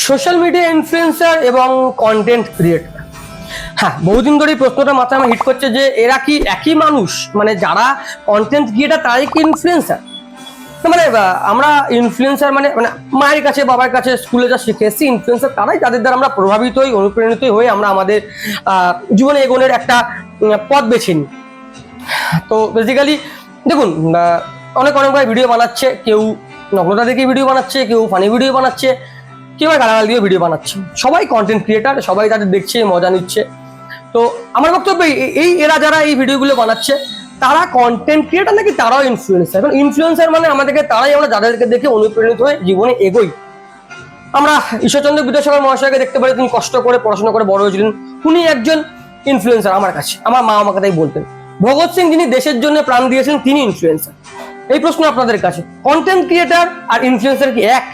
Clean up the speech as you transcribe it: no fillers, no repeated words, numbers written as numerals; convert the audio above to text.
Social media influencer এবং content creator, হ্যাঁ বহুদিন ধরে এই প্রশ্নটা মাথায় আমার হিট করছে যে এরা কি একই মানুষ? মানে যারা কন্টেন্ট ক্রিয়েটর তারাই কি ইনফ্লুয়েন্সার? মানে আমরা ইনফ্লুয়েন্সার মানে মানে মায়ের কাছে বাবার কাছে স্কুলে যা শিখে এসেছি, ইনফ্লুয়েন্সার তারাই যাদের দ্বারা আমরা প্রভাবিত হই, অনুপ্রাণিত হয়ে আমরা আমাদের জীবনে এগোনের একটা পথ বেছে নিই। তো বেসিক্যালি দেখুন, অনেক ভাই ভিডিও বানাচ্ছে, কেউ নগ্নতা দেখে ভিডিও বানাচ্ছে, কেউ ফানি ভিডিও বানাচ্ছে, কেউ গালাগাল দিয়ে ভিডিও বানাচ্ছে। সবাই কন্টেন্ট ক্রিয়েটার, সবাই তাদের দেখছে, মজা নিচ্ছে। তো আমার বক্তব্য এই এরা যারা এই ভিডিওগুলো বানাচ্ছে তারা কন্টেন্ট ক্রিয়েটার নাকি তারাও ইনফ্লুয়েন্সার? এখন ইনফ্লুয়েন্সার মানে আমাদেরকে তারাই, আমরা যাদেরকে দেখে অনুপ্রাণিত হয়ে জীবনে এগোই। আমরা ঈশ্বরচন্দ্র বিদ্যাসাগর মহাশয়কে দেখতে পারি, তিনি কষ্ট করে পড়াশোনা করে বড় হয়েছিলেন, উনি একজন ইনফ্লুয়েন্সার আমার কাছে। আমার মা আমাকে তাই বলতেন। ভগৎ সিং যিনি দেশের জন্য প্রাণ দিয়েছেন তিনি ইনফ্লুয়েন্সার। এই প্রশ্ন আপনাদের কাছে, কন্টেন্ট ক্রিয়েটার আর ইনফ্লুয়েন্সার কি এক?